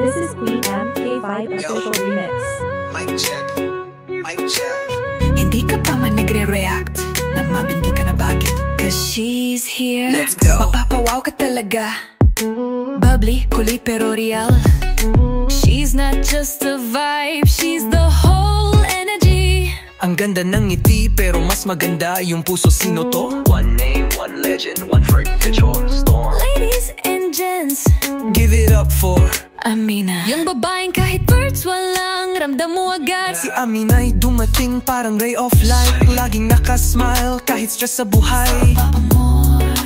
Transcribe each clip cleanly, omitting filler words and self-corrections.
This is Queen MK5 official remix. Mic check. Mic check. Hindi ka pa man nagre-react na mabindi ka na bakit? Cause she's here. Let's go. Mapapawaw ka talaga. Bubbly, kulit pero real. She's not just a vibe, she's the whole energy. Ang ganda ng ngiti pero mas maganda yung puso. Sino to? One name, one legend, one freaking storm. Ladies and gents, Give it up for Amina. Yung babaeng kahit words walang ramdam mo agad. Si Amina'y dumating parang ray of light. Laging nakasmile kahit stress sa buhay.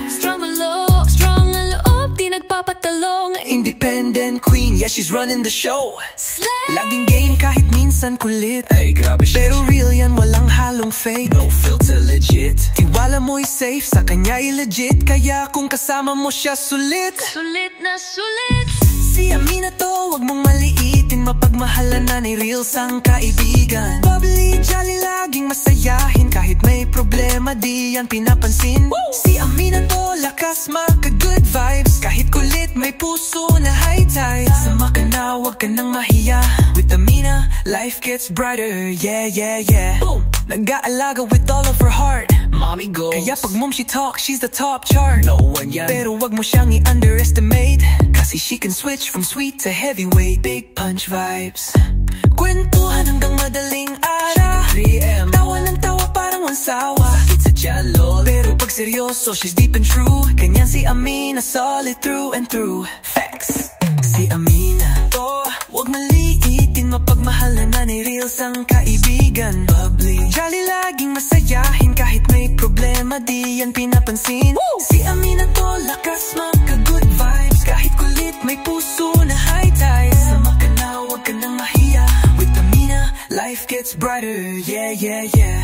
Strong ang loob, strong ang loob, di nagpapatalong. Independent queen, yeah she's running the show. Slay! Laging game kahit minsan kulit. Ay grabe siya. Pero real yan, walang halong fake. No filter, legit. Tiwala mo'y safe, sa kanya'y legit. Kaya kung kasama mo siya sulit. Sulit na sulit. Si Amina to, wag mong maliitin. Mapagmahalan na ni real sang kaibigan. Bubbly, jolly, laging masayahin. Kahit may problema, di yan pinapansin. Si Amina to, lakas, maka good vibes. Kahit kulit, may puso na high tide. Sama ka na, wag ka nang mahiya. With Amina, life gets brighter. Yeah, yeah, yeah. Boom! Nag-aalaga with all of her heart. Mommy goes. Kaya pag mom she talk, she's the top chart. No one yan. Pero wag mo siyang i-underestimate. Kasi she can switch from sweet to heavyweight. Big punch vibes. Kwentuhan hanggang madaling araw. 3M. Tawa ng tawa parang wansawa. Sakit sa tiyan, Pero pag seryoso, she's deep and true. Ganyan si Amina, solid through and through. Facts. Si Amina to, wag maliitin. Mapagmahalan na ni real sang kaibigan. Bubbly, jolly, laging masayahin. Kahit may problema, di yan pinapansin. Si Amina to, lakas, maka good vibes. Kahit kulit, may puso na high tide. Sama ka na, wag ka nang mahiya. With Amina, life gets brighter. Yeah, yeah, yeah.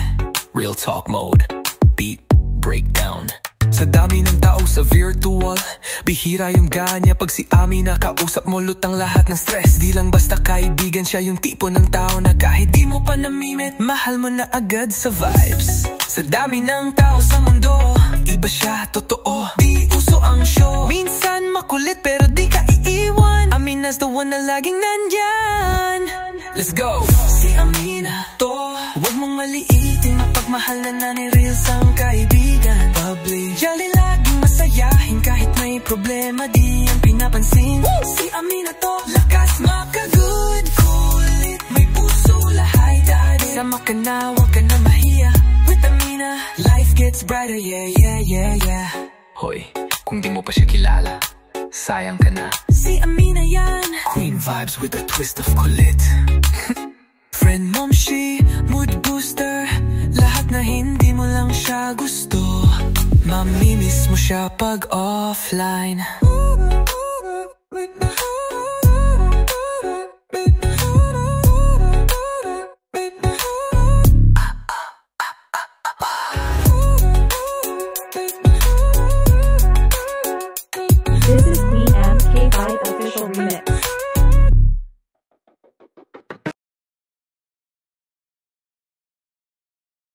Real talk mode. Beat breakdown. Sa dami ng tao sa virtual, bihira yung ganya. Pag si Amina kausap mo, lutang lahat ng stress. Di lang basta kaibigan, siya yung tipo ng tao na kahit di mo pa namimit, mahal mo na agad sa vibes. Sa dami ng tao sa mundo, iba siya, totoo. Di uso ang show. Minsan makulit pero di ka iiwan. Amina's the one na laging nandyan. Let's go! Si Amina to, wag mong maliitin. Mapagmahalan na ni real sang kaibigan. Bubbly, jolly, laging masayahin. Kahit may problema, di yan pinapansin. Si Amina to, lakas, maka good, kulit, may puso, lahay dati. Sama ka na, wag ka na mahiya. With Amina, life gets brighter. Yeah, yeah, yeah, yeah. Hoy, kung di mo pa siya kilala, sayang ka na. Si Amina yan, Queen vibes with a twist of kulit. friend, mom, she, mood booster. Lahat na hindi mo lang siya gusto. Mamimiss mo siya pag offline. This is Queen MK5 official remix.